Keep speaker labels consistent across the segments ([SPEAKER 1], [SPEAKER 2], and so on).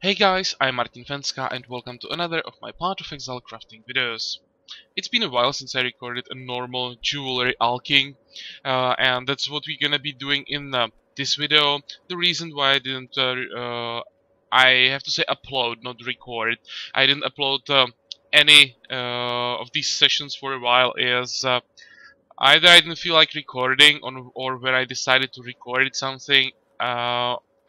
[SPEAKER 1] Hey guys, I'm Martin Fenska and welcome to another of my Path of Exile crafting videos. It's been a while since I recorded a normal jewelry alching, and that's what we're gonna be doing in this video. The reason why I didn't, I have to say upload, not record. I didn't upload any of these sessions for a while is either I didn't feel like recording or when I decided to record something,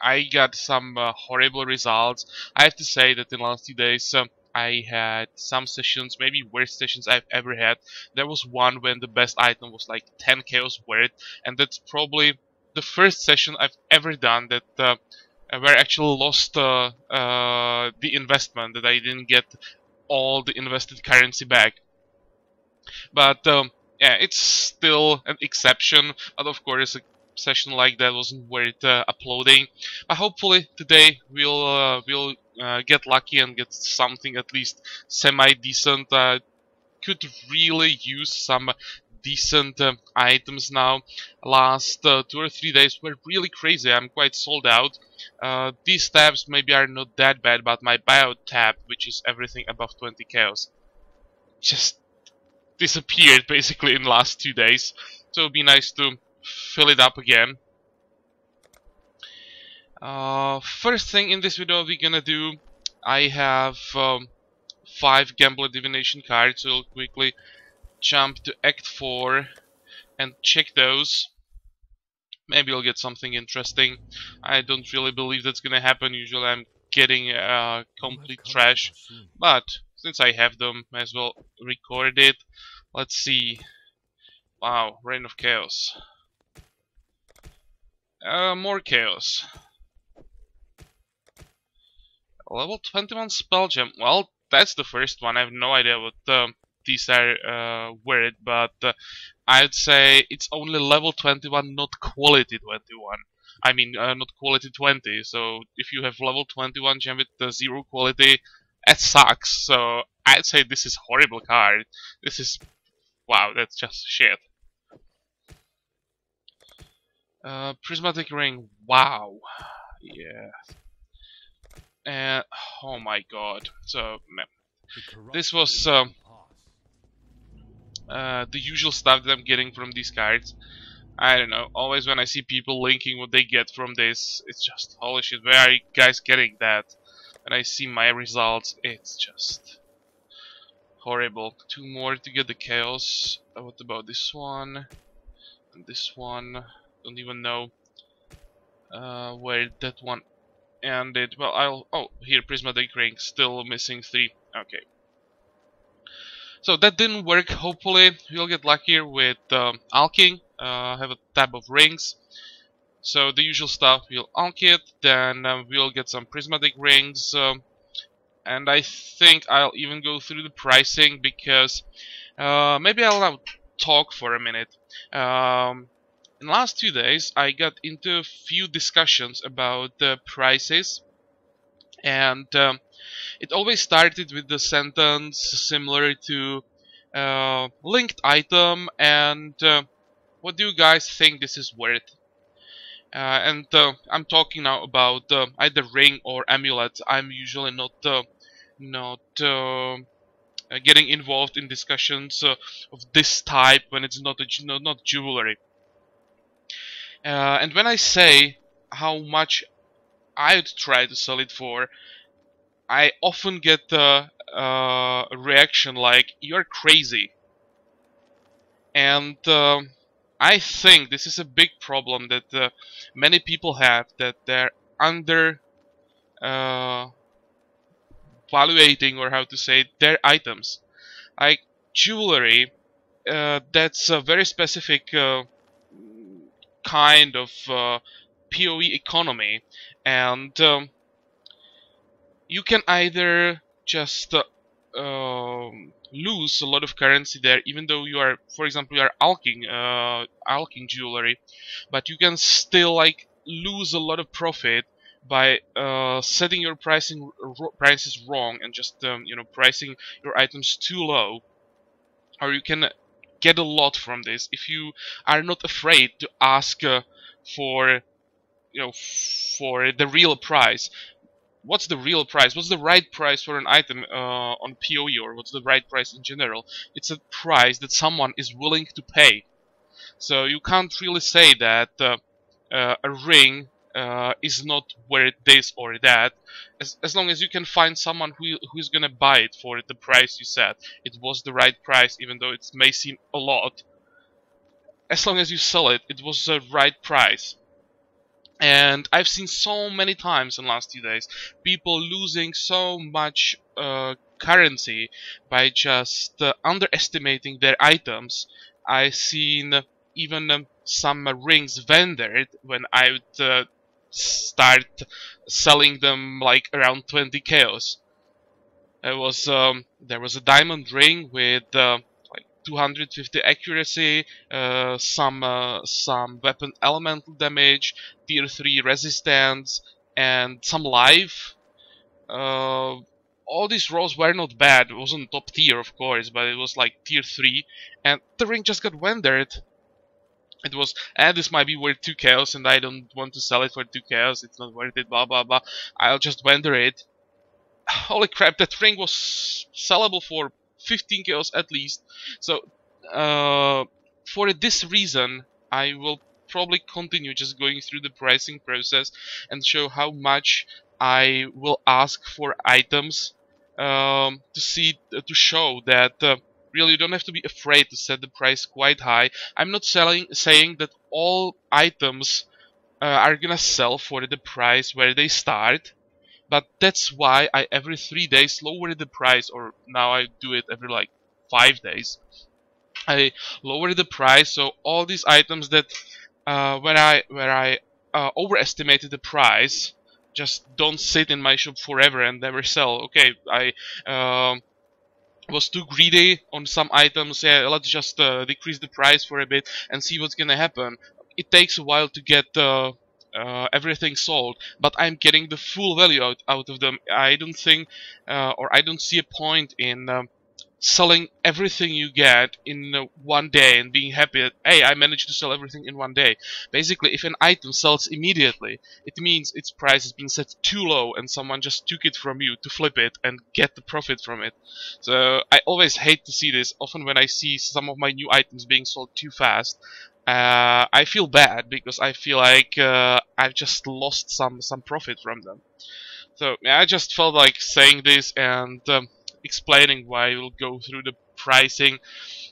[SPEAKER 1] I got some horrible results. I have to say that in the last 2 days I had some sessions, maybe worst sessions I've ever had. There was one when the best item was like 10 chaos worth, and that's probably the first session I've ever done that where I actually lost the investment, that I didn't get all the invested currency back. But yeah, it's still an exception. But of course, a session like that wasn't worth uploading. But hopefully today we'll get lucky and get something at least semi-decent. Could really use some decent items now. Last 2 or 3 days were really crazy. I'm quite sold out. These tabs maybe are not that bad, but my buyout tab, which is everything above 20 chaos, just disappeared basically in the last 2 days, so it'd be nice to fill it up again. First thing in this video we're gonna do, I have 5 Gambler Divination cards, so I'll quickly jump to Act 4 and check those. Maybe I'll get something interesting. I don't really believe that's gonna happen. Usually I'm getting complete trash, but since I have them, might as well record it. Let's see. Wow, Reign of Chaos. More Chaos. Level 21 Spell Gem. Well, that's the first one. I have no idea what these are worth, but I'd say it's only level 21, not quality 21. I mean, not quality 20. So if you have level 21 gem with 0 quality, that sucks. So I'd say this is horrible card. This is, wow, that's just shit. Prismatic Ring, wow. Yeah. And oh my god. So this was the usual stuff that I'm getting from these cards. I don't know, always when I see people linking what they get from this, it's just, holy shit, where are you guys getting that? And I see my results, it's just horrible. 2 more to get the chaos. What about this one? And this one, don't even know where that one ended. Well, oh, here, Prismatic Ring, still missing 3. Okay. So that didn't work. Hopefully we'll get luckier with alching. Have a tab of rings. So the usual stuff, we'll alch it, then we'll get some prismatic rings, and I think I'll even go through the pricing, because maybe I'll now talk for a minute. In the last 2 days I got into a few discussions about the prices, and it always started with the sentence similar to linked item, and what do you guys think this is worth? And I'm talking now about either ring or amulet. I'm usually not getting involved in discussions of this type when it's not not jewelry. And when I say how much I'd try to sell it for, I often get a reaction like, "You're crazy." And I think this is a big problem that many people have, that they're under valuating, or how to say, their items. Like jewelry, that's a very specific kind of PoE economy, and you can either just lose a lot of currency there, even though you are, for example, you are alching jewelry, but you can still like lose a lot of profit by setting your prices wrong, and just you know, pricing your items too low. Or you can get a lot from this if you are not afraid to ask for, you know, for the real price. what's the real price? What's the right price for an item on PoE, or what's the right price in general? It's a price that someone is willing to pay. So you can't really say that a ring is not worth this or that, as long as you can find someone who's gonna buy it for the price you said. It was the right price, even though it may seem a lot. As long as you sell it, it was the right price. And I've seen so many times in the last few days people losing so much currency by just underestimating their items. I've seen even some rings vendored when I would start selling them like around 20 chaos. There was a diamond ring with like 250 accuracy, some weapon elemental damage, tier 3 resistance, and some life. All these rolls were not bad. It wasn't top tier, of course, but it was like tier 3, and the ring just got vendored. It was, this might be worth 2 chaos, and I don't want to sell it for 2 chaos. It's not worth it. Blah blah blah. I'll just vendor it. Holy crap, that ring was sellable for 15 kills at least. So, for this reason, I will probably continue just going through the pricing process and show how much I will ask for items, to show that really you don't have to be afraid to set the price quite high. I'm not saying that all items are gonna sell for the price where they start. But that's why I every 3 days lower the price, or now I do it every like 5 days. I lower the price, so all these items that where I overestimated the price just don't sit in my shop forever and never sell. Okay, I was too greedy on some items. Yeah, let's just decrease the price for a bit and see what's gonna happen. It takes a while to get everything sold, but I'm getting the full value out of them. I don't think, or I don't see a point in selling everything you get in 1 day and being happy that, hey, I managed to sell everything in 1 day. Basically, if an item sells immediately, it means its price has been set too low and someone just took it from you to flip it and get the profit from it. So I always hate to see this. Often when I see some of my new items being sold too fast, I feel bad because I feel like I've just lost some profit from them. So yeah, I just felt like saying this and explaining why we'll go through the pricing,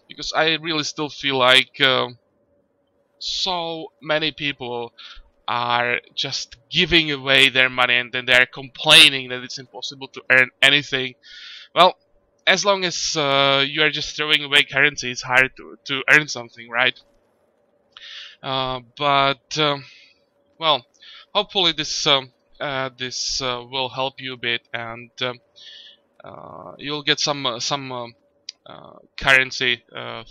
[SPEAKER 1] because I really still feel like so many people are just giving away their money and then they're complaining that it's impossible to earn anything. Well, as long as you are just throwing away currency, it's hard to earn something, right? Well, hopefully this will help you a bit, and you'll get some currency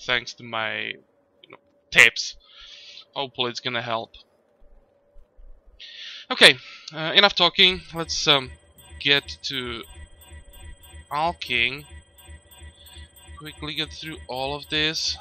[SPEAKER 1] thanks to my tips. Hopefully it's gonna help. Okay, enough talking. Let's get to alching. Quickly get through all of this.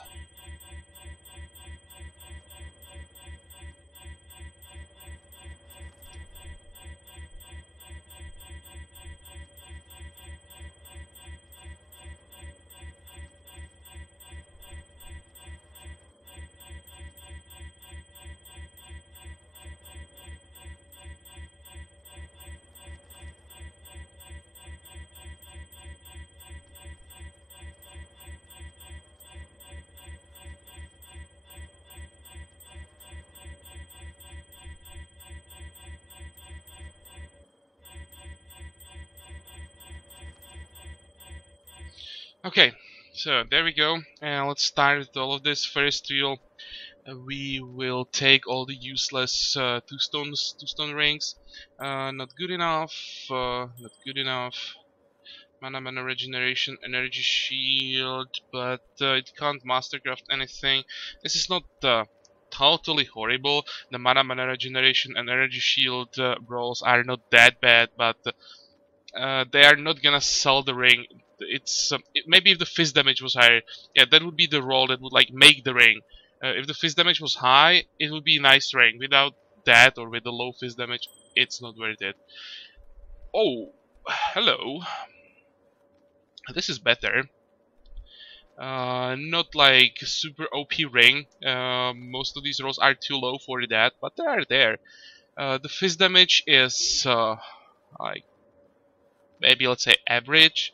[SPEAKER 1] Okay, so there we go, and let's start with all of this. First, we will take all the useless two stone rings. Not good enough. Not good enough. Mana regeneration, energy shield, but it can't mastercraft anything. This is not totally horrible. The mana regeneration and energy shield rolls are not that bad, but they are not gonna sell the ring. It's maybe if the fizz damage was higher, yeah, that would be the roll that would like make the ring. If the fizz damage was high, it would be a nice ring. Without that, or with the low fizz damage, it's not worth it. Oh, hello. This is better. Not like super OP ring. Most of these rolls are too low for that, but they are there. The fizz damage is like maybe let's say average.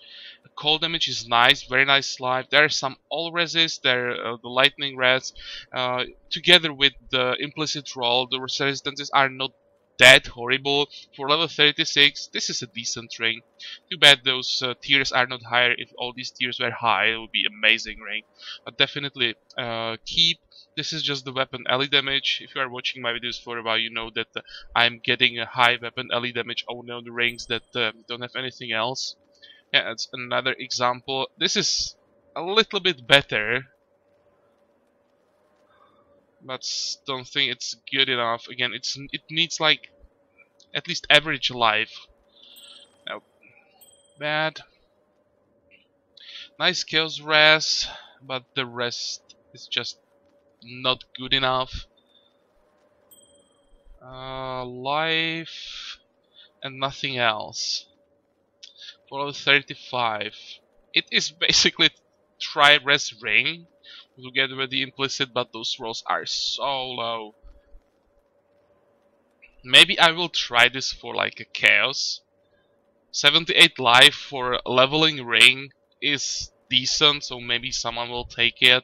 [SPEAKER 1] Cold damage is nice, very nice life. There are some all resist, there the lightning res. Together with the implicit roll, the resistances are not that horrible. For level 36, this is a decent ring. Too bad those tiers are not higher. If all these tiers were high, it would be amazing ring. But definitely keep. This is just the weapon LE damage. If you are watching my videos for a while, you know that I'm getting a high weapon LE damage only on the rings that don't have anything else. Yeah, that's another example. This is a little bit better, but don't think it's good enough. Again, it needs like at least average life. No, bad. Nice kills res, but the rest is just not good enough. Life and nothing else. For 35, it is basically try res ring together with the implicit, but those rolls are so low. Maybe I will try this for like a chaos. 78 life for leveling ring is decent, so maybe someone will take it.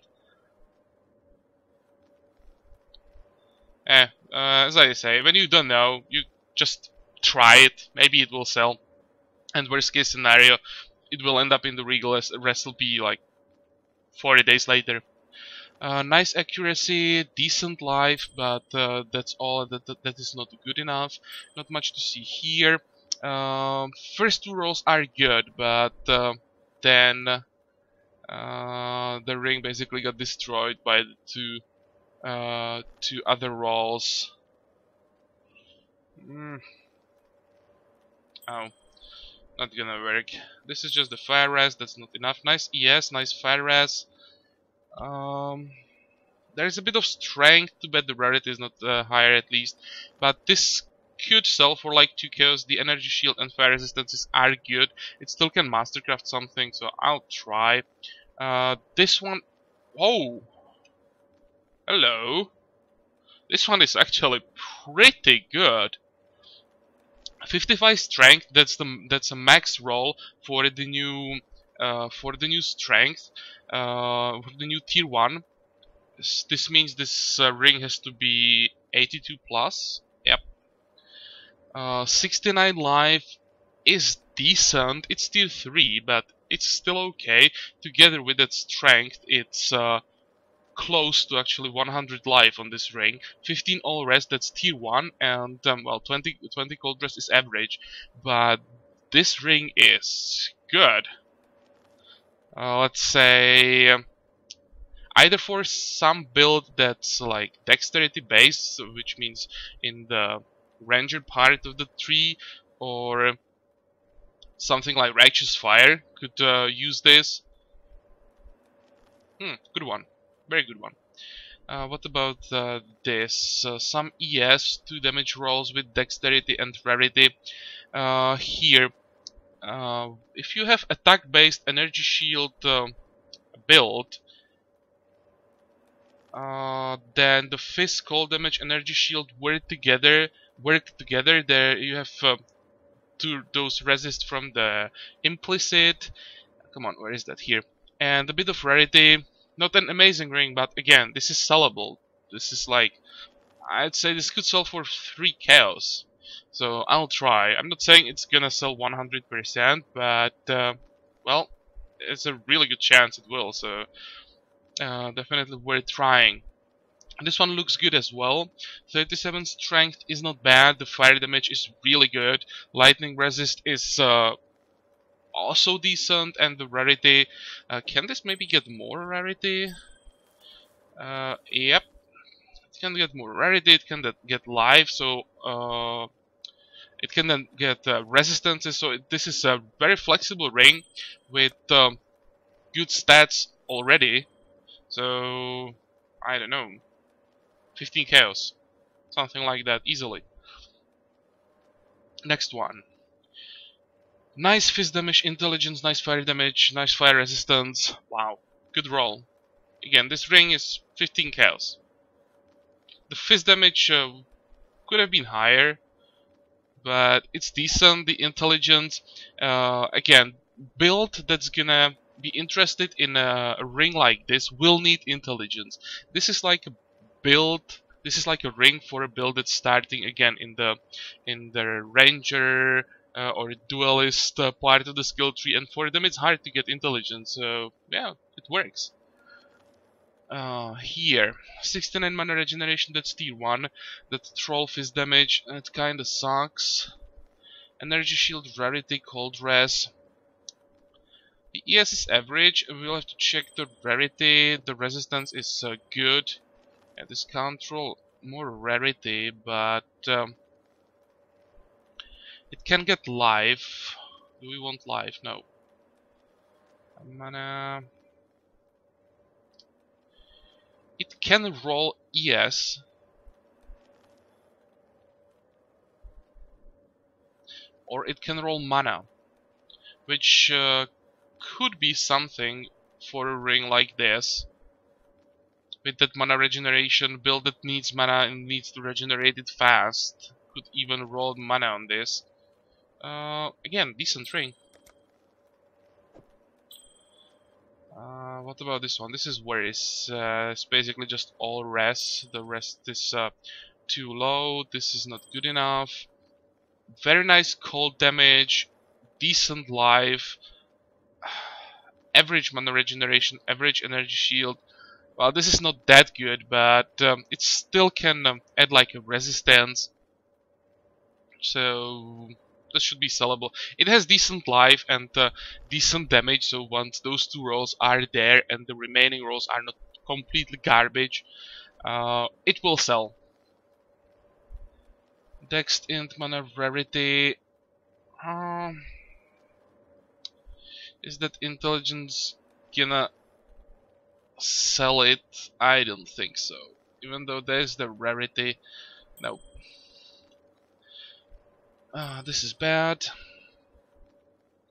[SPEAKER 1] As I say, when you don't know, you just try it. Maybe it will sell. And worst case scenario, it will end up in the regal rest will be like 40 days later. Nice accuracy, decent life, but that's all. That is not good enough. Not much to see here. First two rolls are good, but then the ring basically got destroyed by the two other rolls. Oh, not gonna work. This is just the fire res. That's not enough. Nice ES, nice fire res. There's a bit of strength, too bad the rarity is not higher at least, but this could sell for like 2 kills. The energy shield and fire resistances are good. It still can mastercraft something, so I'll try. This one, oh, hello. This one is actually pretty good. 55 strength. That's a max roll for the new strength, for the new tier 1. This means this ring has to be 82 plus. Yep. 69 life is decent. It's tier 3, but it's still okay. Together with that strength, it's close to actually 100 life on this ring. 15 all rest, that's tier 1, and well, 20 cold rest is average. But this ring is good. Let's say either for some build that's like dexterity based, which means in the ranger part of the tree, or something like righteous fire could use this. Good one, very good one. What about this? Some ES, 2 damage rolls with dexterity and rarity. Here, if you have attack based energy shield build, then the fizz, cold damage, energy shield work together. There you have those resist from the implicit. Come on, where is that? Here, and a bit of rarity. Not an amazing ring, but again, this is sellable. This is like, I'd say this could sell for 3 chaos. So I'll try. I'm not saying it's gonna sell 100%, but well, it's a really good chance it will. So definitely worth trying. This one looks good as well. 37 strength is not bad. The fire damage is really good. Lightning resist is also decent, and the rarity. Can this maybe get more rarity? Yep, it can get more rarity. It can get life. So it can then get resistances. So this is a very flexible ring with good stats already. So I don't know, 15 chaos, something like that easily. Next one. Nice fist damage, intelligence, nice fire damage, nice fire resistance. Wow, good roll. Again, this ring is 15 chaos. The fist damage could have been higher, but it's decent. The intelligence, again, build that's gonna be interested in a ring like this will need intelligence. This is like a build. This is like a ring for a build that's starting again in the ranger or duelist part of the skill tree, and for them it's hard to get intelligence. So yeah, it works. Here, 69 mana regeneration. That's tier 1. That's troll fist damage. It kinda sucks. Energy shield, rarity, cold res. The ES is average. We'll have to check the rarity. The resistance is good. And this can't roll more rarity, but it can get life. Do we want life? No. Mana. It can roll ES. Or it can roll mana. Which could be something for a ring like this. With that mana regeneration, build that needs mana and needs to regenerate it fast. Could even roll mana on this. Again, decent ring. What about this one? This is worse. It's basically just all res. The rest is too low. This is not good enough. Very nice cold damage. Decent life. Average mana regeneration. Average energy shield. Well, this is not that good, but it still can add like a resistance. So that should be sellable. It has decent life and decent damage, so once those two rolls are there and the remaining rolls are not completely garbage, it will sell. Dex int mana rarity. Is that intelligence gonna sell it? I don't think so. Even though there's the rarity. No. This is bad.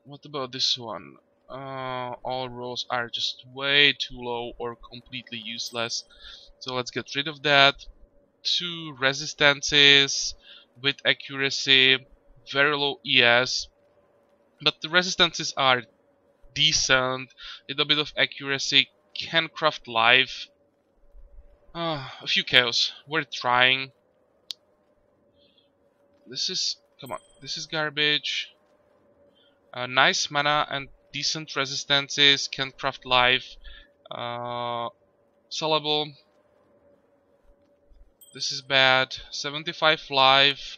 [SPEAKER 1] What about this one? All rolls are just way too low or completely useless. So let's get rid of that. 2 resistances with accuracy, very low ES. But the resistances are decent. Little bit of accuracy, can craft life. A few chaos. We're trying. This is... come on. This is garbage. Nice mana and decent resistances, can craft life. Sellable. This is bad. 75 life.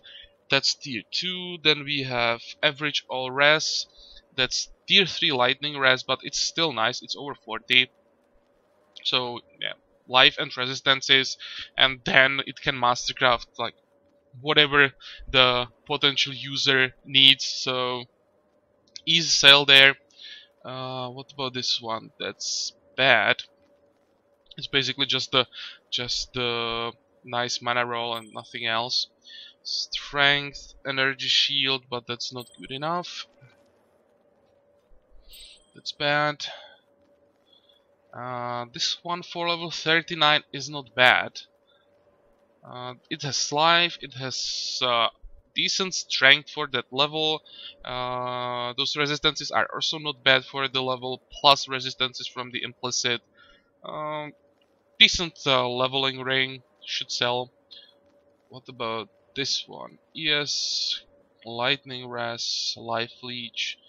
[SPEAKER 1] That's tier 2. Then we have average all res. That's tier 3 lightning res, but it's still nice. It's over 40. So yeah, life and resistances, and then it can mastercraft like whatever the potential user needs. So easy sell there. What about this one? That's bad. It's basically just the nice mana roll and nothing else. Strength, energy shield, but that's not good enough. That's bad. This one for level 39 is not bad. It has life, it has decent strength for that level. Those resistances are also not bad for the level, plus resistances from the implicit. Decent leveling ring, should sell. What about this one? Yes, lightning res, life leech,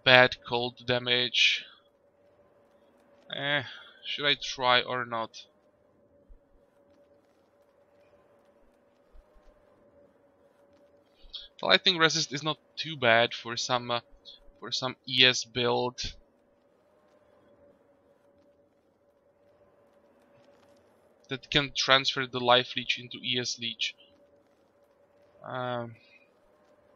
[SPEAKER 1] bad cold damage. Should I try or not? The lightning resist is not too bad for some ES build. That can transfer the life leech into ES leech.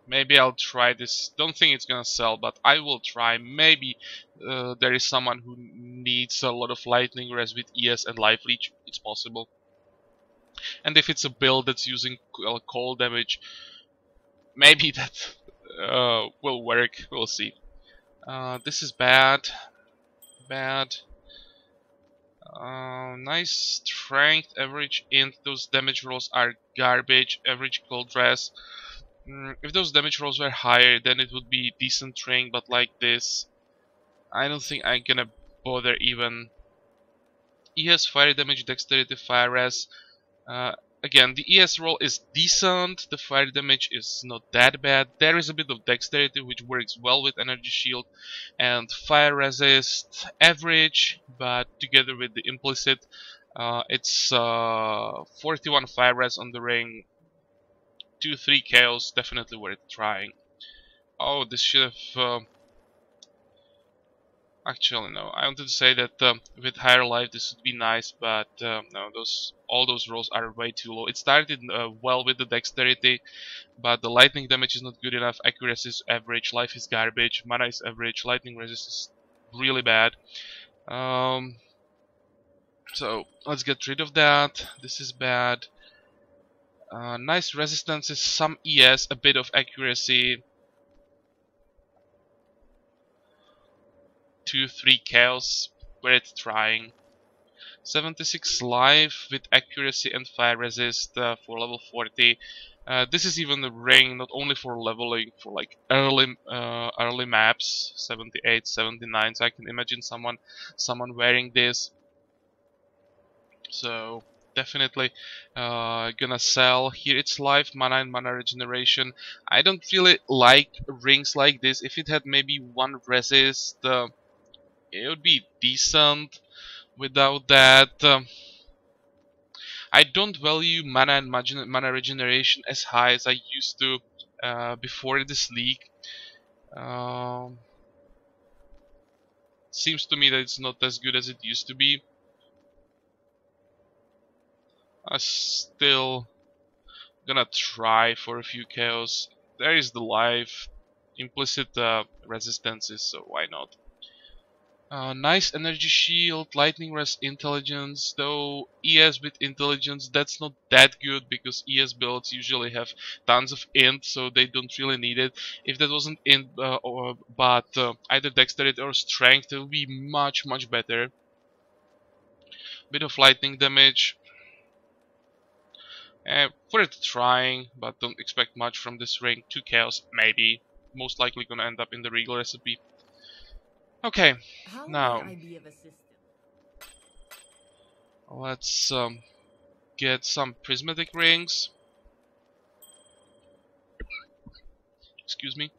[SPEAKER 1] Maybe I'll try this. Don't think it's gonna sell, but I will try. Maybe there is someone who needs a lot of lightning res with ES and life leech. It's possible. And if it's a build that's using cold damage, maybe that will work. We'll see. This is bad. Bad. Nice strength, average int. Those damage rolls are garbage. Average cold dress. If those damage rolls were higher, then it would be decent ring. But like this, I don't think I'm gonna bother even. ES fire damage, dexterity, fire res. Again, the ES roll is decent. The fire damage is not that bad. There is a bit of dexterity which works well with energy shield, and fire resist average, but together with the implicit, it's 41 fire res on the ring. 2-3 chaos, definitely worth trying. Oh, this should have. Actually, no. I wanted to say that with higher life this would be nice, but no. All those rolls are way too low. It started well with the dexterity, but the lightning damage is not good enough. Accuracy is average. Life is garbage. Mana is average. Lightning resist is really bad. So let's get rid of that. This is bad. Nice resistances, some ES, a bit of accuracy. 2-3 chaos, worth trying. 76 life with accuracy and fire resist for level 40. This is even a ring not only for leveling, for like early maps. 78, 79. So I can imagine someone wearing this. So definitely gonna sell. Here it's life, mana and mana regeneration. I don't really like rings like this. If it had maybe one resist, it would be decent. Without that, I don't value mana and mana regeneration as high as I used to before this league. Seems to me that it's not as good as it used to be. I'm still gonna try for a few chaos. There is the life, implicit resistances, so why not? Nice energy shield, lightning res, intelligence. Though ES with intelligence, that's not that good because ES builds usually have tons of int, so they don't really need it. If that wasn't int, but either dexterity or strength, it would be much better. Bit of lightning damage. Worth trying, but don't expect much from this ring. 2 chaos, maybe. Most likely gonna end up in the regal recipe. Okay, now let's get some prismatic rings. Excuse me.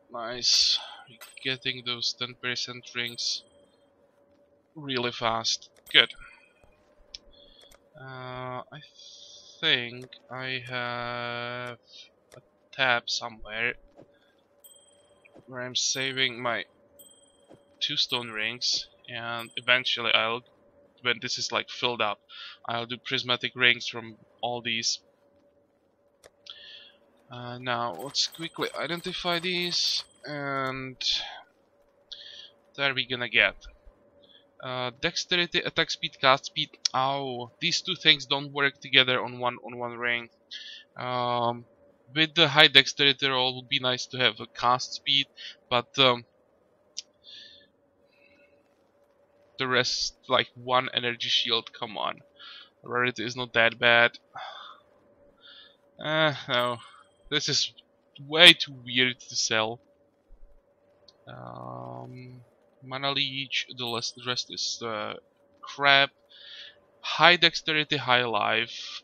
[SPEAKER 1] Nice. Getting those 10% rings really fast. Good. I think I have a tab somewhere where I'm saving my 2 stone rings, and eventually when this is like filled up, I'll do prismatic rings from all these. Now let's quickly identify these, and there we're gonna get dexterity, attack speed, cast speed. Oh, these two things don't work together on one ring. With the high dexterity roll, would be nice to have a cast speed, but the rest, like 1 energy shield, come on. Rarity is not that bad. No. This is way too weird to sell. Mana leech, the rest is crap. High dexterity, high life.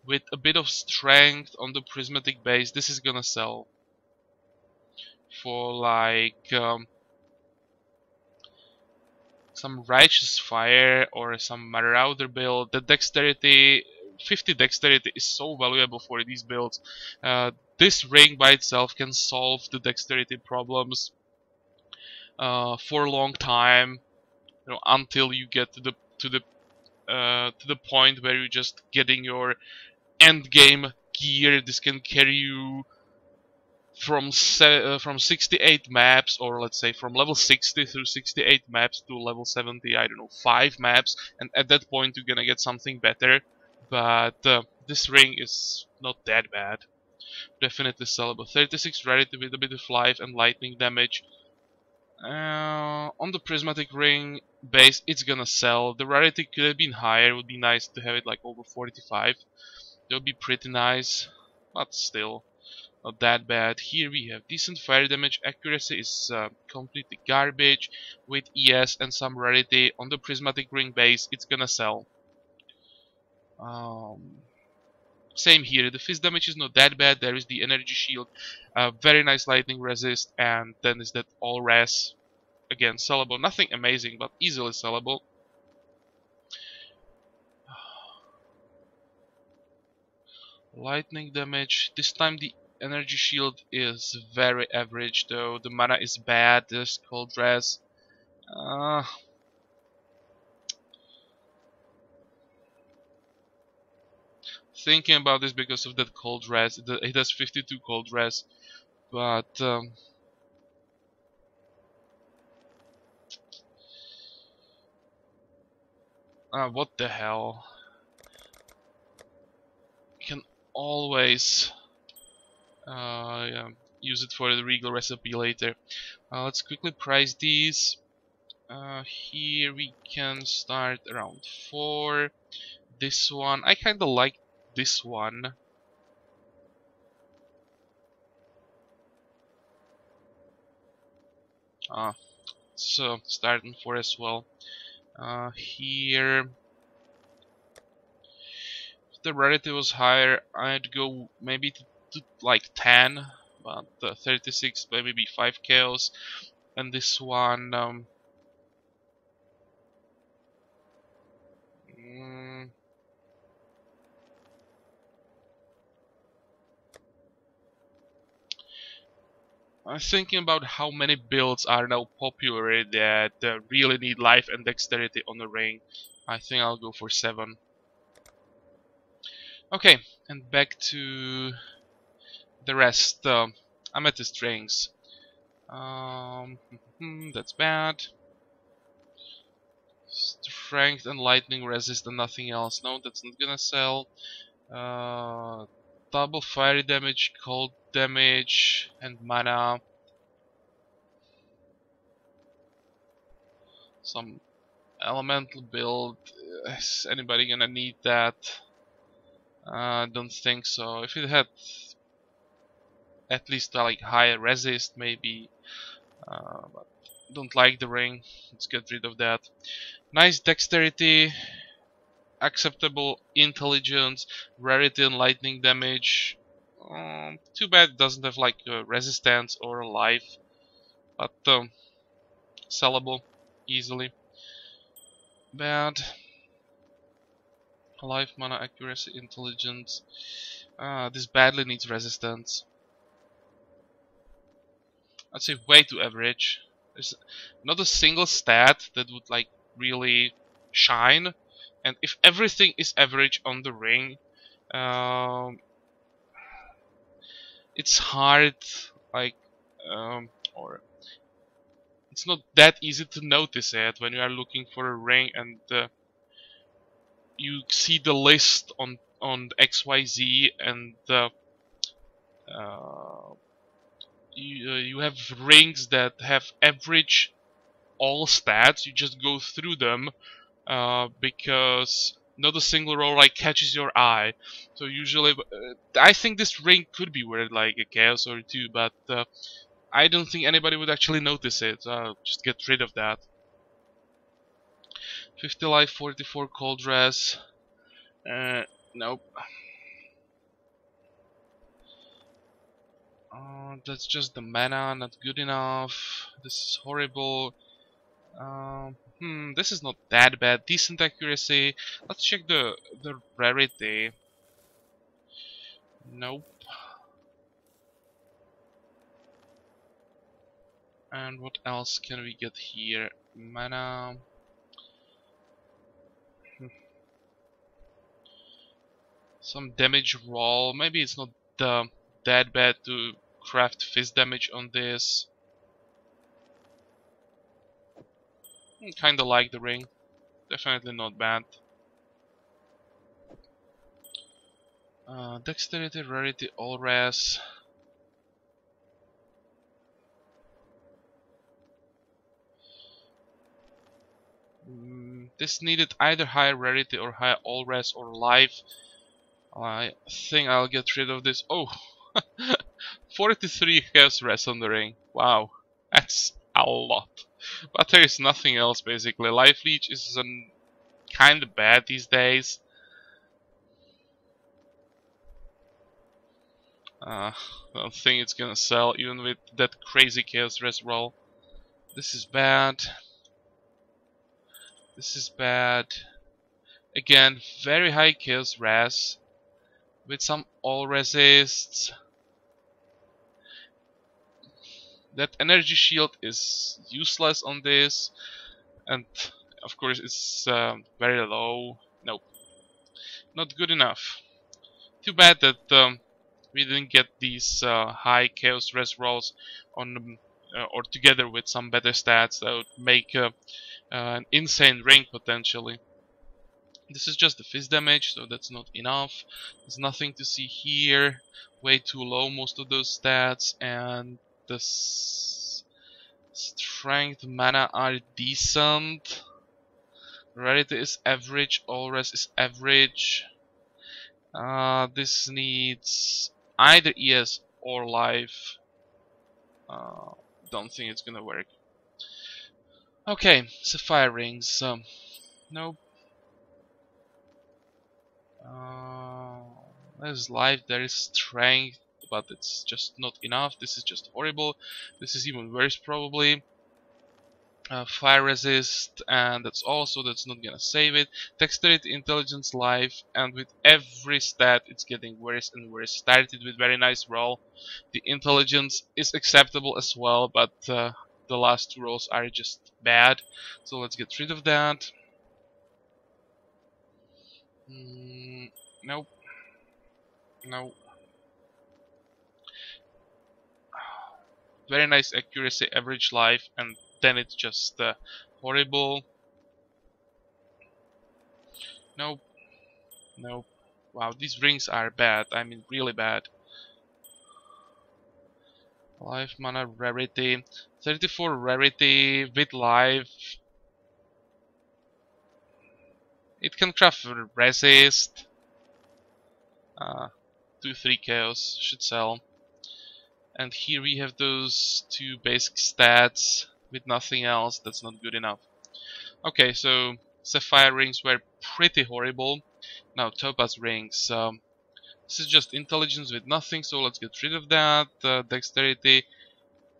[SPEAKER 1] With a bit of strength on the prismatic base, this is gonna sell. For like some righteous fire or some marauder build. The dexterity, 50 dexterity is so valuable for these builds. This ring by itself can solve the dexterity problems. for a long time, you know, until you get to the point where you're just getting your end game gear. This can carry you from 68 maps, or let's say from level 60 through 68 maps to level 70, I don't know, 5 maps, and at that point you're gonna get something better. But this ring is not that bad. Definitely sellable. 36 rarity with a bit of life and lightning damage. On the prismatic ring base, it's gonna sell. The rarity could have been higher. It would be nice to have it like over 45. That would be pretty nice, but still not that bad. Here we have decent fire damage. Accuracy is completely garbage. With ES and some rarity on the prismatic ring base, it's gonna sell. Same here. The fist damage is not that bad. There is the energy shield, very nice lightning resist, and then is that all res. Again, sellable. Nothing amazing, but easily sellable. Lightning damage. This time the energy shield is very average, though. The mana is bad. There's cold res. Thinking about this because of that cold res. It has 52 cold res, but what the hell? You can always yeah, use it for the regal recipe later. Let's quickly price these. Here we can start around 4. This one, I kinda like this one. So starting 4 as well. Here, if the rarity was higher, I'd go maybe to like 10, but 36 maybe 5 chaos, and this one. I'm thinking about how many builds are now popular that really need life and dexterity on the ring. I think I'll go for 7. Okay, and back to the rest. Amethyst rings. That's bad. Strength and lightning resist and nothing else. No, that's not gonna sell. Double fire damage, cold damage, and mana. Some elemental build. Is anybody gonna need that? Don't think so. If it had at least like higher resist, maybe. But don't like the ring. Let's get rid of that. Nice dexterity. Acceptable intelligence, rarity and lightning damage. Too bad it doesn't have like resistance or life, but sellable easily. Bad. Life, mana, accuracy, intelligence. This badly needs resistance. I'd say way too average. There's not a single stat that would like really shine. And if everything is average on the ring, it's hard, like, or it's not that easy to notice it when you are looking for a ring and you see the list on XYZ and you have rings that have average all stats. You just go through them. Because not a single roll like catches your eye. So usually, I think this ring could be worth like a chaos or 2, but I don't think anybody would actually notice it. Just get rid of that. 50 life, 44 cold res. Nope. That's just the mana, not good enough. This is horrible. This is not that bad. Decent accuracy. Let's check the rarity. Nope. And what else can we get here? Mana. Some damage roll. Maybe it's not that bad to craft fist damage on this. Kinda like the ring. Definitely not bad. Dexterity, rarity, all res. This needed either high rarity or high all res or life. I think I'll get rid of this. Oh, 43 chaos res on the ring. Wow, that's a lot. But there is nothing else basically. Life leech is kind of bad these days. I don't think it's gonna sell even with that crazy chaos res roll. This is bad. This is bad. Again, very high chaos res with some all resists. That energy shield is useless on this, and of course it's very low. Nope, not good enough. Too bad that we didn't get these high chaos res rolls on or together with some better stats that would make an insane ring potentially. This is just the fist damage, so that's not enough. There's nothing to see here. Way too low, most of those stats, and the strength, mana are decent. Rarity is average, all res is average. This needs either ES or life. Don't think it's gonna work. Okay, sapphire rings. Nope. There's life, there is strength, but it's just not enough. This is just horrible. This is even worse probably. Fire resist, and that's not gonna save it. Dexterity, intelligence, life, and with every stat it's getting worse and worse. Started with very nice roll. The intelligence is acceptable as well, but the last two rolls are just bad. So let's get rid of that. Nope. No. Very nice accuracy, average life, and then it's just horrible. Nope. Nope. Wow, these rings are bad. I mean, really bad. Life, mana, rarity. 34 rarity with life. It can craft resist. 2-3 chaos should sell. And here we have those two basic stats with nothing else. That's not good enough. Okay, so sapphire rings were pretty horrible. Now topaz rings. This is just intelligence with nothing, so let's get rid of that. Dexterity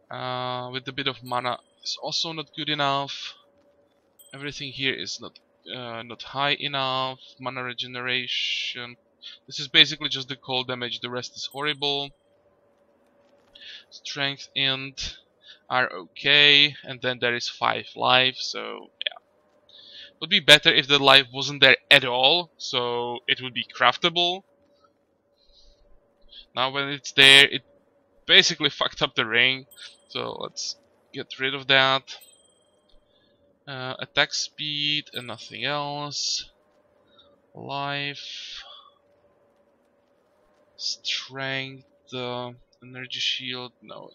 [SPEAKER 1] with a bit of mana is also not good enough. Everything here is not high enough. Mana regeneration. This is basically just the cold damage. The rest is horrible. Strength int are okay, and then there is 5 life, so yeah. Would be better if the life wasn't there at all, so it would be craftable. Now when it's there, it basically fucked up the ring, so let's get rid of that. Attack speed and nothing else. Life, strength, energy shield, no.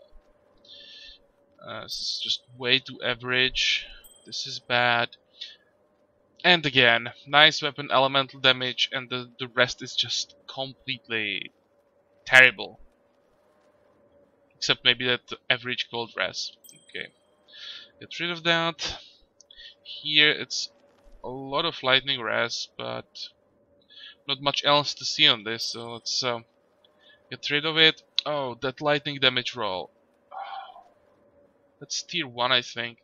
[SPEAKER 1] This is just way too average. This is bad. And again, nice weapon, elemental damage, and the rest is just completely terrible. Except maybe that average gold res. Okay. Get rid of that. Here it's a lot of lightning res, but not much else to see on this, so let's get rid of it. Oh, that lightning damage roll. That's tier 1, I think.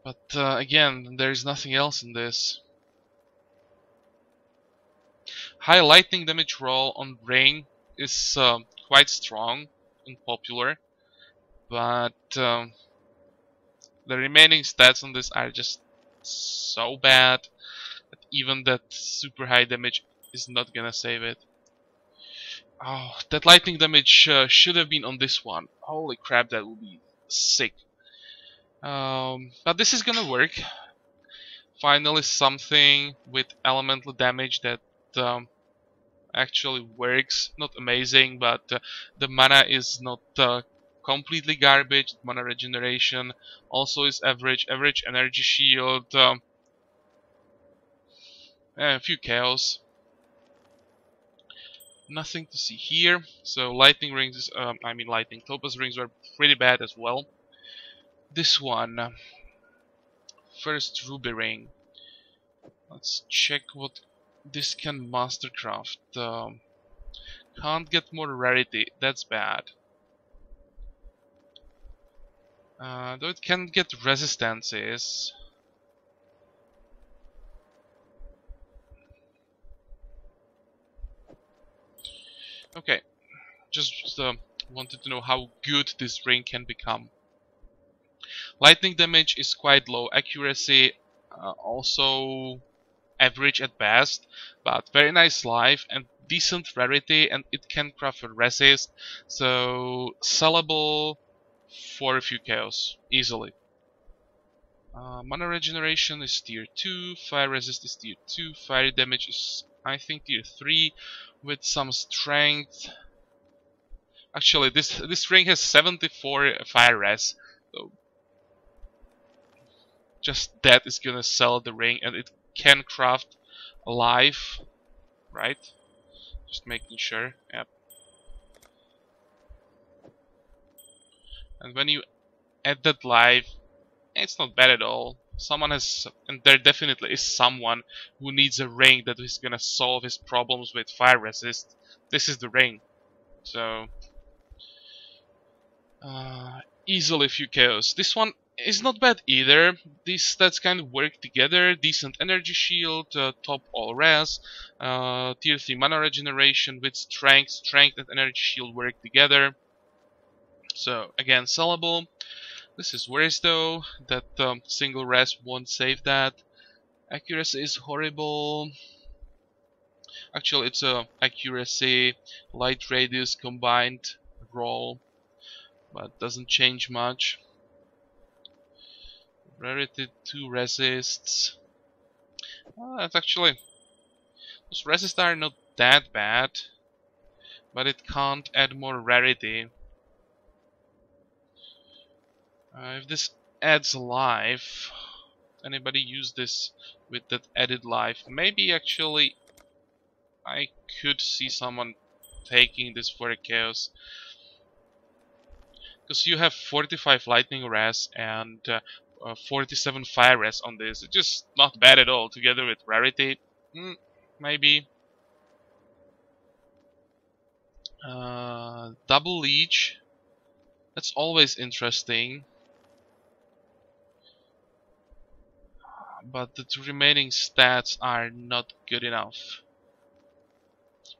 [SPEAKER 1] But again, there is nothing else in this. High lightning damage roll on ring. is quite strong and popular, but the remaining stats on this are just so bad that even that super high damage is not gonna save it. Oh, that lightning damage should have been on this one. Holy crap, that would be sick. But this is gonna work. Finally something with elemental damage that actually works. Not amazing, but the mana is not completely garbage. Mana regeneration also is average. Average energy shield, a few chaos. Nothing to see here. So lightning rings, I mean lightning topaz rings are pretty bad as well. This one, first ruby ring. Let's check what this can mastercraft. Can't get more rarity. That's bad. Though it can get resistances. Okay, just wanted to know how good this ring can become. Lightning damage is quite low. Accuracy also average at best, but very nice life and decent rarity, and it can craft a resist, so sellable for a few chaos easily. Mana regeneration is tier 2, fire resist is tier 2, fire damage is I think tier 3 with some strength. Actually this ring has 74 fire res, so just that is gonna sell the ring, and it can craft life, right? Just making sure, yep. And when you add that life, it's not bad at all. Someone has, and there definitely is someone who needs a ring that is gonna solve his problems with fire resist. This is the ring. So, easily few chaos. This one is not bad either. These stats kind of work together. Decent energy shield, top all res, tier 3 mana regeneration with strength. Strength and energy shield work together. So, again, sellable. This is worse though, that single res won't save that. Accuracy is horrible. Actually, it's a accuracy, light radius combined roll, but doesn't change much. Rarity 2 resists. That's actually, those resists are not that bad, but it can't add more rarity. If this adds life, anybody use this with that added life? Maybe actually I could see someone taking this for a chaos, because you have 45 lightning res and 47 fire res on this. It's just not bad at all. Together with rarity, maybe. Double leech. That's always interesting. But the two remaining stats are not good enough.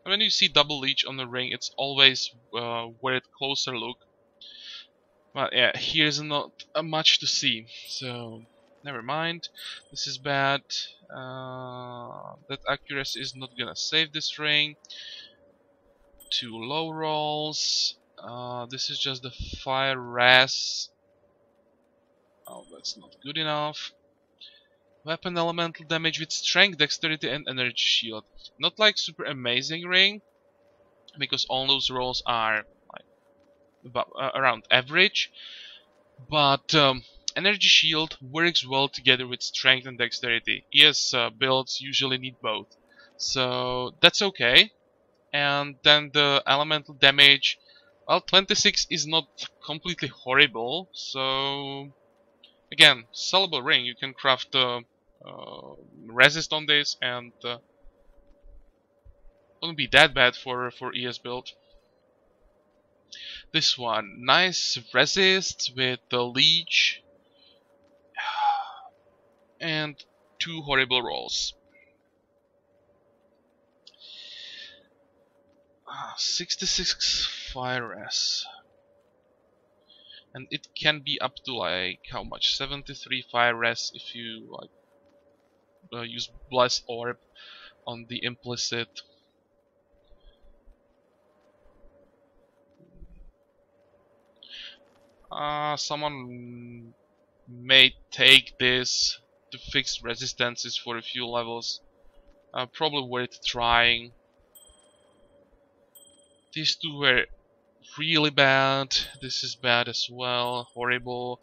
[SPEAKER 1] When you see double leech on the ring, it's always worth a closer look. But yeah, here's not much to see, so never mind. This is bad. That accuracy is not gonna save this ring. 2 low rolls. This is just the fire res. Oh, that's not good enough. Weapon elemental damage with strength, dexterity, and energy shield. Not like super amazing ring, because all those rolls are like around average. But energy shield works well together with strength and dexterity. ES builds usually need both, so that's okay. And then the elemental damage, well, 26 is not completely horrible. So again, sellable ring. You can craft resist on this, and wouldn't be that bad for ES build. This one, nice resist with the leech, and 2 horrible rolls. 66 fire res. And it can be up to like how much? 73 fire res if you like use Blessed Orb on the implicit. Someone may take this to fix resistances for a few levels. Probably worth trying. These two were really bad. This is bad as well. Horrible.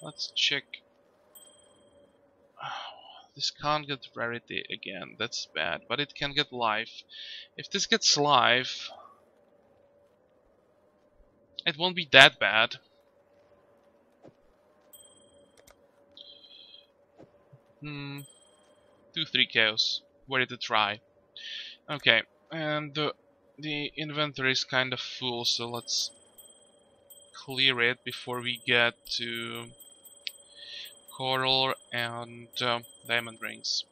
[SPEAKER 1] Let's check. This can't get rarity again. That's bad. But it can get life. If this gets life, it won't be that bad. 2-3 chaos. Worth a try. Okay, and the inventory is kind of full, so let's clear it before we get to coral and diamond rings.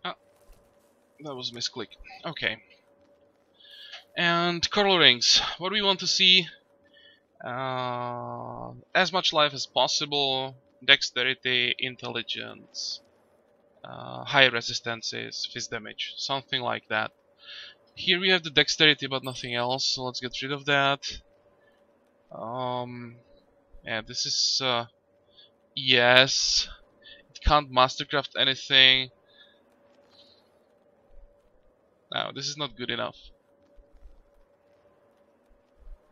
[SPEAKER 1] Ah, that was a misclick. Okay. And coral rings. What do we want to see? As much life as possible, dexterity, intelligence, high resistances, fist damage, something like that. Here we have the dexterity but nothing else, so let's get rid of that. Yeah, this is yes, it can't mastercraft anything. No, this is not good enough.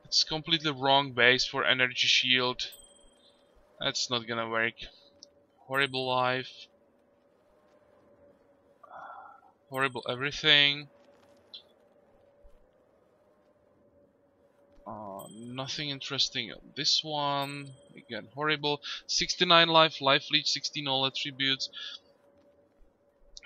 [SPEAKER 1] It's completely wrong base for energy shield. That's not gonna work. Horrible life. Horrible everything. Nothing interesting on this one. Again, horrible. 69 life, life leech, 16 all attributes.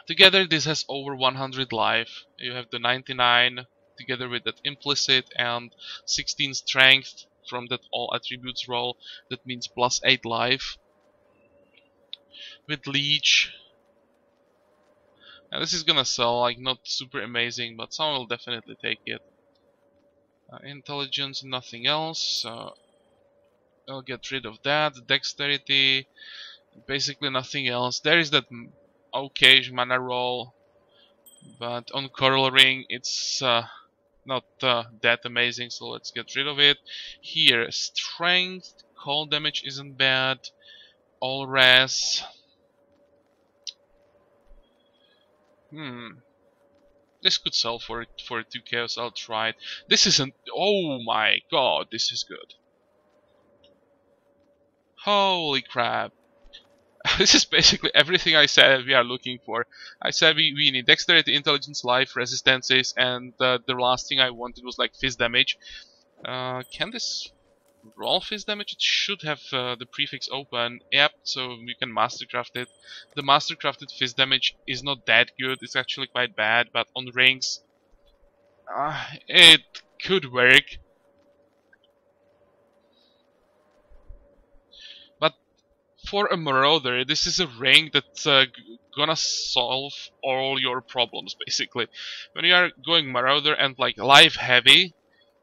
[SPEAKER 1] Together this has over 100 life. You have the 99 together with that implicit and 16 strength from that all attributes roll. That means plus 8 life. With leech. Now this is gonna sell, like not super amazing, but someone will definitely take it. Intelligence, nothing else. I'll get rid of that. Dexterity, basically nothing else. There is that okay mana roll, but on coral ring it's not that amazing, so let's get rid of it. Here, strength, cold damage isn't bad. All res. This could sell for 2 chaos. I'll try it. This isn't. Oh my god, this is good. Holy crap. This is basically everything I said we are looking for. I said we need dexterity, intelligence, life, resistances, and the last thing I wanted was like fist damage. Can this roll fist damage? It should have the prefix open. Yep, so you can mastercraft it. The mastercrafted fist damage is not that good. It's actually quite bad, but on rings, it could work. But for a marauder, this is a ring that's gonna solve all your problems, basically. When you are going marauder and like life heavy,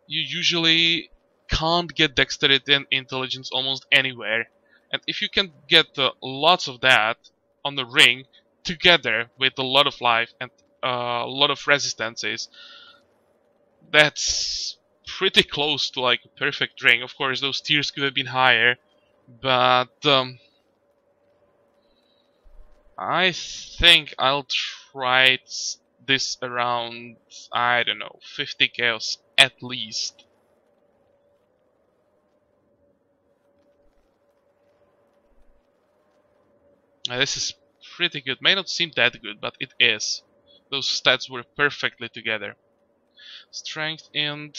[SPEAKER 1] you usually can't get dexterity and intelligence almost anywhere. And if you can get lots of that on the ring, together with a lot of life and a lot of resistances, that's pretty close to like a perfect ring. Of course, those tiers could have been higher, but I think I'll try this around, I don't know, 50 chaos at least. This is pretty good. May not seem that good, but it is. Those stats were perfectly together. Strength and...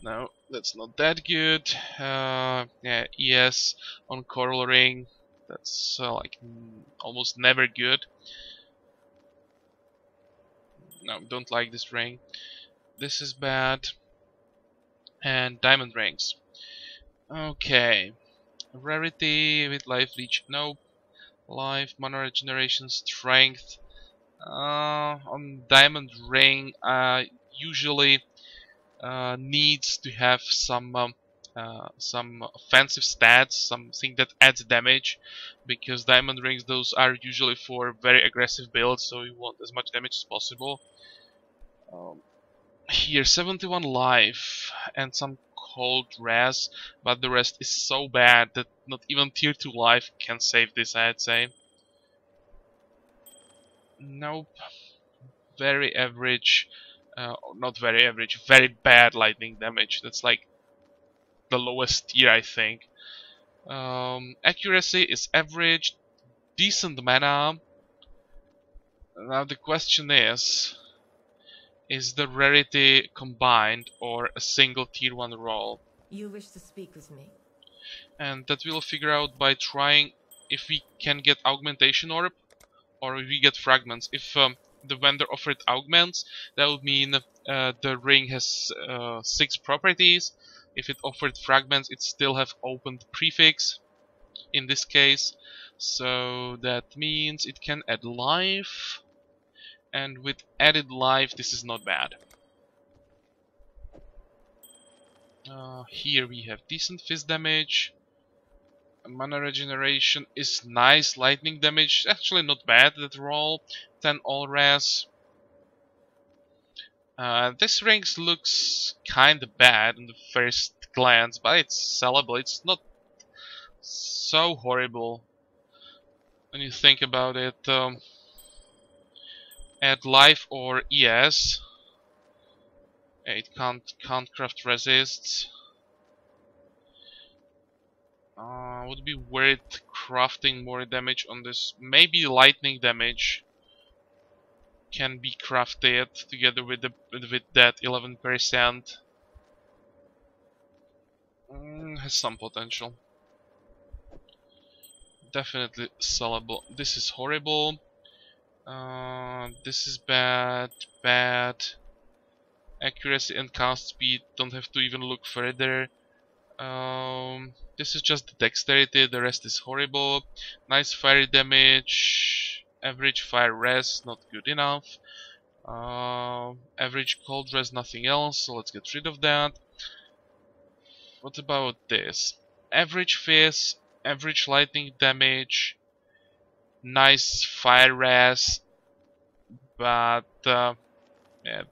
[SPEAKER 1] no, that's not that good. Yeah, ES on coral ring. That's like almost never good. No, don't like this ring. This is bad. And diamond rings. Okay. Rarity with life leech. Nope. Life, mana regeneration, strength. On diamond ring, usually needs to have some offensive stats, something that adds damage, because diamond rings, those are usually for very aggressive builds, so you want as much damage as possible. Here 71 life and some cold res, but the rest is so bad that not even tier 2 life can save this, I'd say. Nope. Very average, not very average, very bad lightning damage. That's like the lowest tier, I think. Accuracy is average, decent mana. Now the question is the rarity combined or a single tier 1 roll?
[SPEAKER 2] You wish to speak with me?
[SPEAKER 1] And that we'll figure out by trying if we can get augmentation orb or if we get fragments. If the vendor offered augments, that would mean the ring has 6 properties. If it offered fragments, it still have opened prefix in this case, so that means it can add life, and with added life this is not bad. Here we have decent fizz damage. Mana regeneration is nice. Lightning damage actually not bad at all. 10 all res. This ring looks kinda bad on the first glance, but it's sellable. It's not so horrible when you think about it. Add life or ES. It can't craft resists. Would be worth crafting more damage on this. Maybe lightning damage can be crafted together with that 11%. Has some potential. Definitely sellable. This is horrible. This is bad. Accuracy and cast speed, don't have to even look further. This is just the dexterity, the rest is horrible. Nice fire damage, average fire res, not good enough. Average cold res, nothing else, so let's get rid of that. What about this? Average fizz, average lightning damage, nice fire res, but yeah,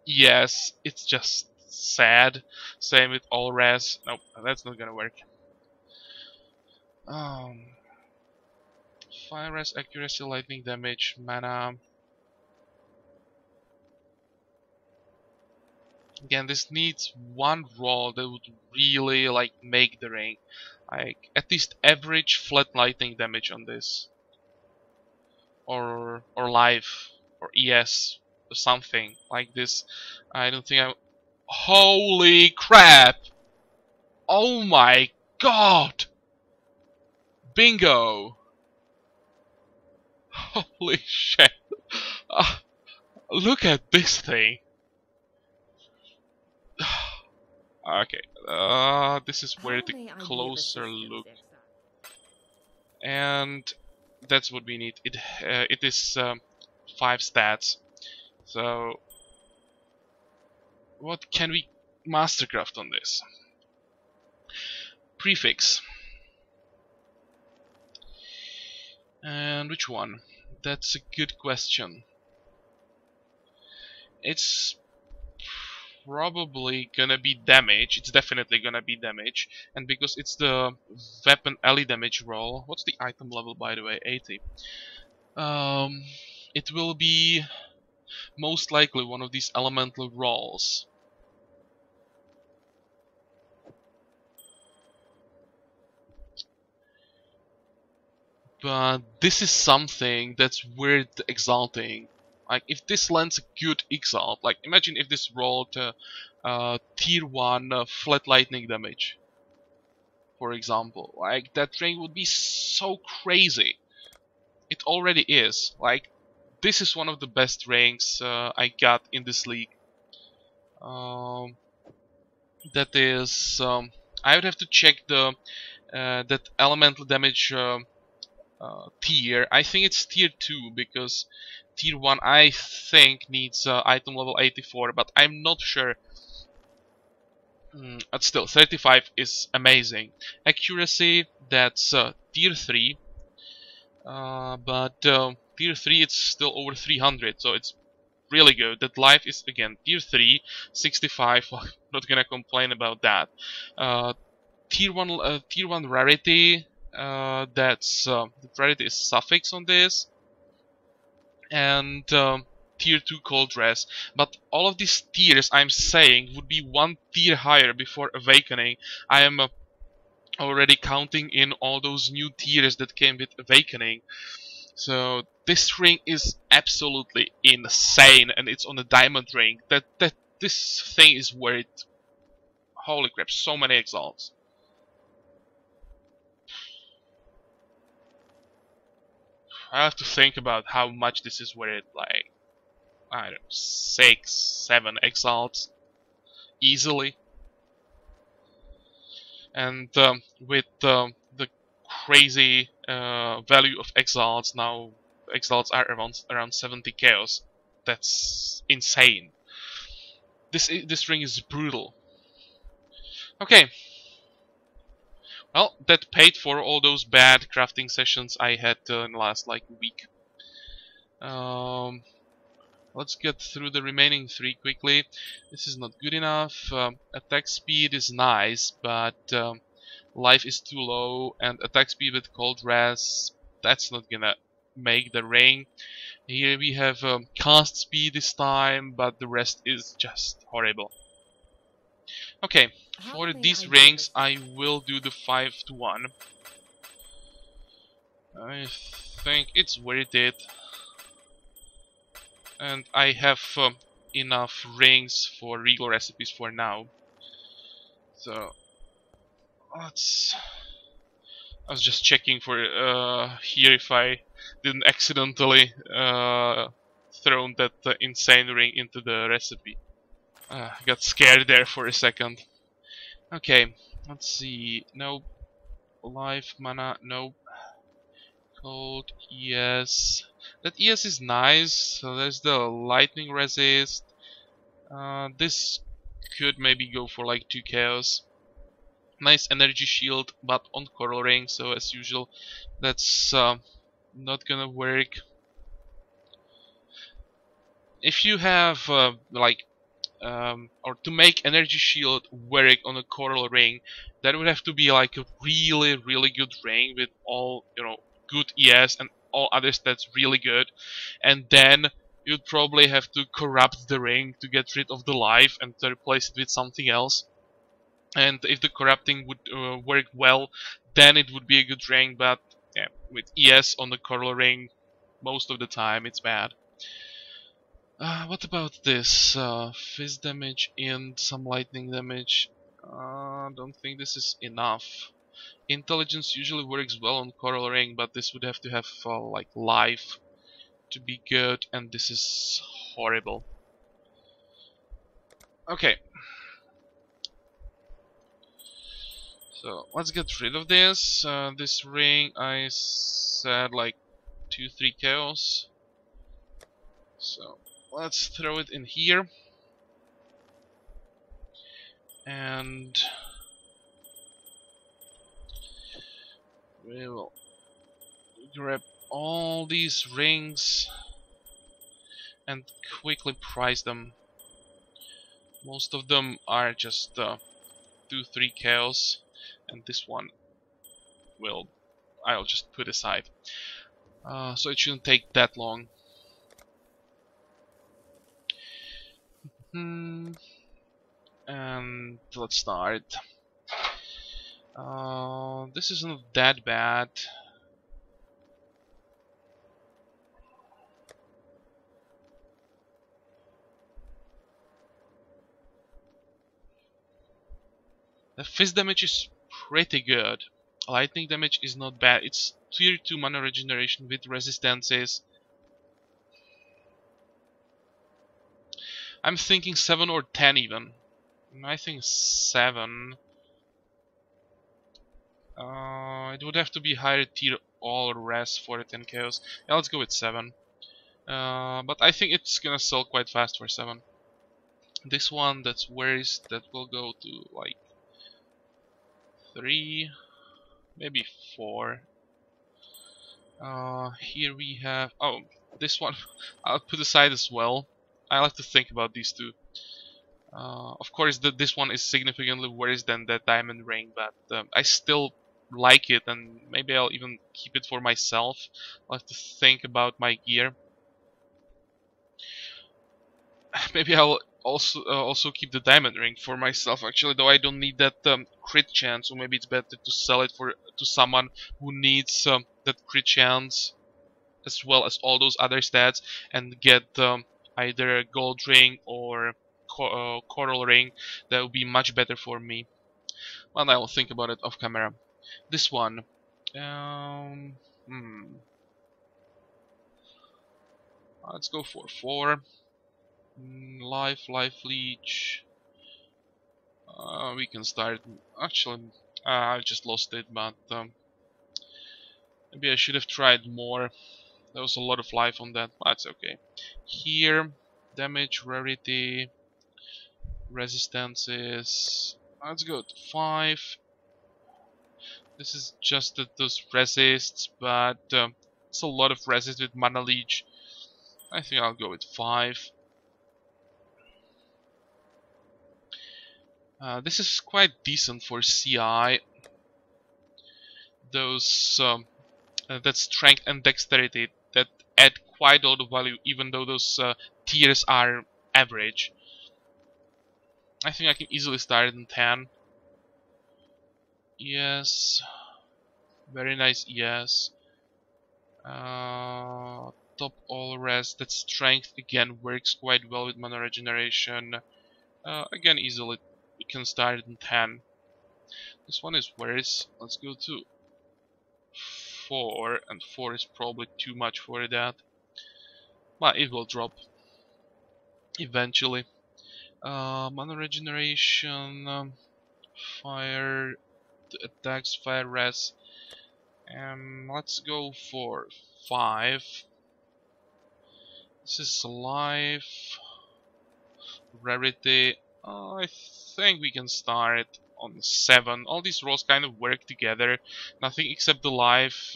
[SPEAKER 1] yes, it's just sad. Same with all res. Nope, that's not gonna work. Fire res, accuracy, lightning damage, mana. Again, this needs one roll that would really like make the ring. Like at least average flat lightning damage on this, or life, or ES, or something like this. I don't think I. Holy crap! Oh my god! Bingo! Holy shit! Look at this thing! Okay, this is where the closer look, and that's what we need. It is 5 stats. So what can we mastercraft on this? Prefix. And which one? That's a good question. It's probably gonna be damage. It's definitely gonna be damage. And because it's the weapon ally damage roll. What's the item level, by the way? 80. It will be most likely one of these elemental rolls. But this is something that's worth exalting. Like if this lands a good exalt, like imagine if this rolled tier 1 flat lightning damage for example. Like, that rank would be so crazy. It already is. Like, this is one of the best ranks I got in this league. That is, I would have to check the that elemental damage tier. I think it's tier 2 because tier 1 I think needs item level 84, but I'm not sure. But still, 35 is amazing. Accuracy, that's tier 3, but tier 3 it's still over 300, so it's really good. That life is again tier 3, 65. Well, not gonna complain about that. Tier 1 rarity. That's the rarity is suffix on this, and tier 2 cold dress. But all of these tiers I'm saying would be one tier higher before awakening. I am already counting in all those new tiers that came with awakening. So this ring is absolutely insane, and it's on a diamond ring. That this thing is worth, holy crap, so many exalts. I have to think about how much this is worth. Like, I don't know, 6, 7 exalts easily. And with the crazy value of exalts now, exalts are around 70 chaos. That's insane. This ring is brutal. Okay. Well, that paid for all those bad crafting sessions I had in the last like week. Let's get through the remaining 3 quickly. This is not good enough. Attack speed is nice, but life is too low, and attack speed with cold res, that's not gonna make the ring. Here we have cast speed this time, but the rest is just horrible. Okay, for these rings I will do the 5 to 1. I think it's worth it. And I have enough rings for regal recipes for now. So let's... I was just checking for here if I didn't accidentally thrown that insane ring into the recipe. I got scared there for a second. Okay, let's see. Nope. Life, mana, nope. Cold, yes. That ES is nice. So there's the lightning resist. This could maybe go for like 2 chaos. Nice energy shield, but on coral ring, so as usual, that's not gonna work. If you have or to make energy shield work on a coral ring, that would have to be like a really good ring with all, you know, good ES and all other stats really good, and then you'd probably have to corrupt the ring to get rid of the life and to replace it with something else. And if the corrupting would work well, then it would be a good ring, but yeah, with ES on the coral ring, most of the time it's bad. What about this? Fizz damage and some lightning damage. Don't think this is enough. Intelligence usually works well on coral ring, but this would have to have like life to be good, and this is horrible. Okay. So let's get rid of this. This ring I said like 2-3 chaos. So let's throw it in here. And we will grab all these rings and quickly price them. Most of them are just 2-3 chaos, and this one I'll just put aside. So it shouldn't take that long. And let's start. This isn't that bad. The fizz damage is pretty good. Lightning damage is not bad. It's tier 2 mana regeneration with resistances. I'm thinking 7 or 10 even. I think 7. It would have to be higher tier all rest for the 10 chaos. Yeah, let's go with 7. But I think it's gonna sell quite fast for 7. This one that's worse, that will go to like 3, maybe 4. Here we have, oh, this one I'll put aside as well. I'll have to think about these two. Of course, this one is significantly worse than the diamond ring, but I still like it, and maybe I'll even keep it for myself. I'll have to think about my gear. Maybe I'll also keep the diamond ring for myself. Actually, though I don't need that crit chance, so maybe it's better to sell it to someone who needs that crit chance as well as all those other stats, and get either a gold ring or coral ring. That would be much better for me. Well, I will think about it off camera. This one, um, hmm. Let's go for 4. Life leech. We can start. Actually, I just lost it, but maybe I should have tried more. There was a lot of life on that. That's okay. Here, damage, rarity, resistances. Let's go to 5. This is just that those resists, but it's a lot of resist with mana leech. I think I'll go with 5. This is quite decent for CI. Those that strength and dexterity that add quite a lot of value, even though those tiers are average. I think I can easily start it in 10. Yes. Very nice, yes. Top all rest. That strength again works quite well with mana regeneration. Again, easily you can start it in 10. This one is worse. Let's go to 4, and 4 is probably too much for that. But it will drop eventually. Mana regeneration, fire attacks, fire rest, and let's go for 5. This is life, rarity. I think we can start on 7. All these rolls kind of work together. Nothing except the life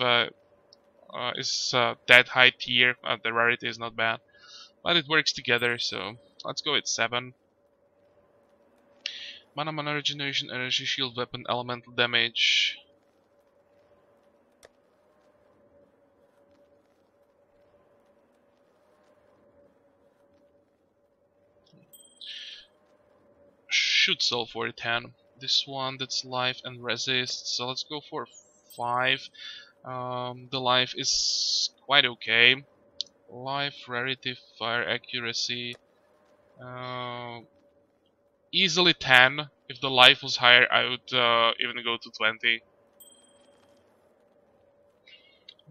[SPEAKER 1] is that high tier. The rarity is not bad, but it works together. So let's go with 7. Mana regeneration, energy shield, weapon, elemental damage. Should sell for 10. This one, that's life and resist. So let's go for 5. The life is quite okay. Life, rarity, fire accuracy. Easily 10. If the life was higher, I would even go to 20.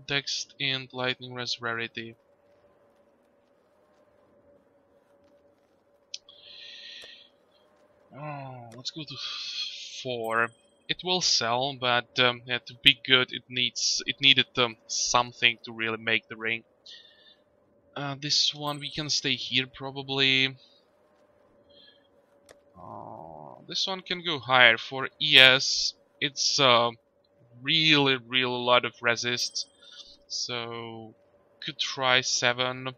[SPEAKER 1] Dex and lightning res rarity. Oh, let's go to 4. It will sell, but yeah, to be good, it needed something to really make the ring. This one we can stay here probably. This one can go higher for ES. It's really lot of resist, so could try 7. A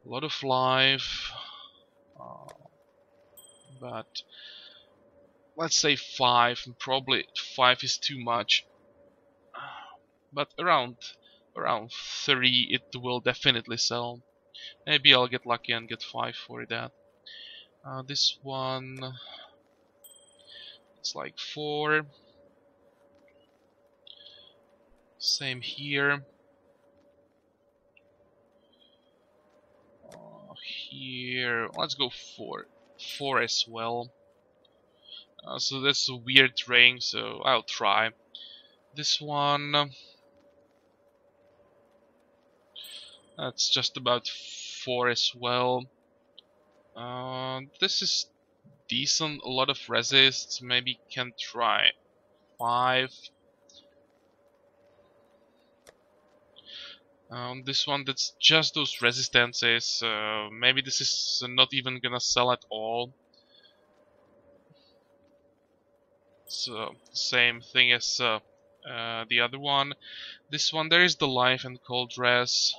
[SPEAKER 1] lot of life, but let's say 5. And probably 5 is too much, but around 3 it will definitely sell. Maybe I'll get lucky and get 5 for that. This one, it's like 4. Same here. Here, let's go for 4 as well. So that's a weird ring, so I'll try. This one, that's just about 4 as well. This is decent, a lot of resists, maybe can try 5. This one, that's just those resistances, maybe this is not even gonna sell at all. So, same thing as the other one. This one, there is the life and cold dress.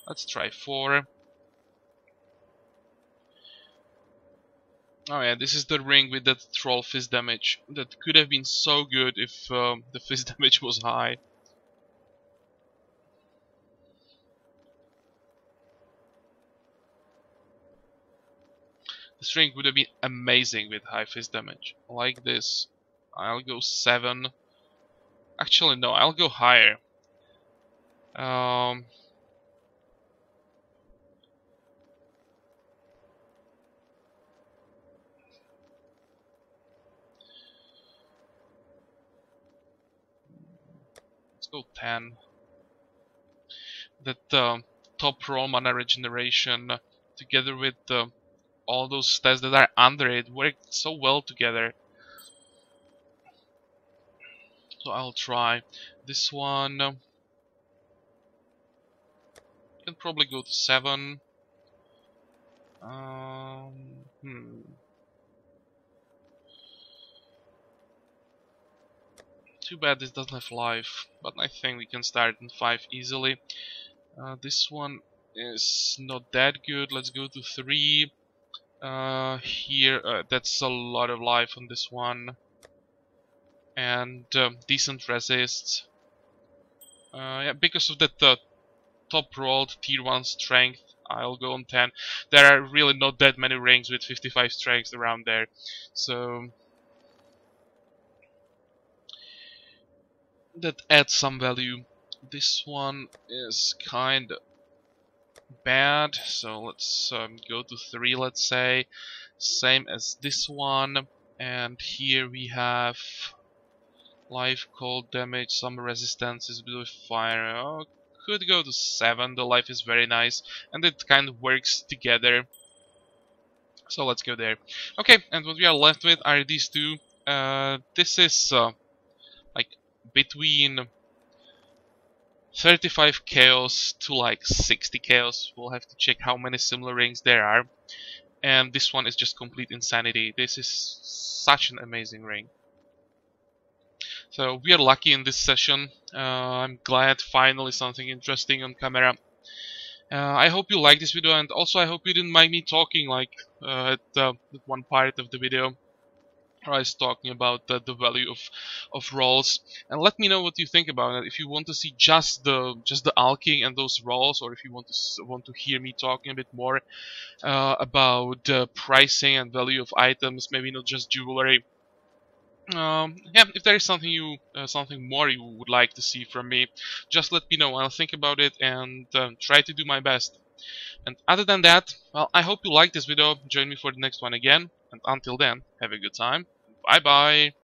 [SPEAKER 1] Let's try 4. Oh yeah, this is the ring with that troll fist damage. That could have been so good if the fist damage was high. This ring would have been amazing with high fist damage. Like this. I'll go 7. Actually, no, I'll go higher. Um, let's go 10. That top roll mana regeneration together with all those stats that are under it work so well together. So I'll try this one. Can probably go to 7. Too bad this doesn't have life, but I think we can start in 5 easily. This one is not that good. Let's go to 3. Here, that's a lot of life on this one. And decent resists. Yeah, because of that top rolled tier 1 strength, I'll go on 10. There are really not that many rings with 55 strength around there. So that adds some value. This one is kind of bad, so let's go to 3, let's say. Same as this one. And here we have life, cold damage, some resistances with fire. Oh, could go to 7. The life is very nice, and it kind of works together. So let's go there. Okay, and what we are left with are these two. This is like between 35 chaos to like 60 chaos. We'll have to check how many similar rings there are. And this one is just complete insanity. This is such an amazing ring. So we are lucky in this session. I'm glad finally something interesting on camera. I hope you liked this video, and also I hope you didn't mind me talking like at one part of the video. I was talking about the value of rolls, and let me know what you think about it. If you want to see just the alching and those rolls, or if you want to hear me talking a bit more about pricing and value of items, maybe not just jewelry. Yeah, if there is something more you would like to see from me, just let me know. I'll think about it and try to do my best. And other than that, well, I hope you liked this video. Join me for the next one again. And until then, have a good time. Bye bye.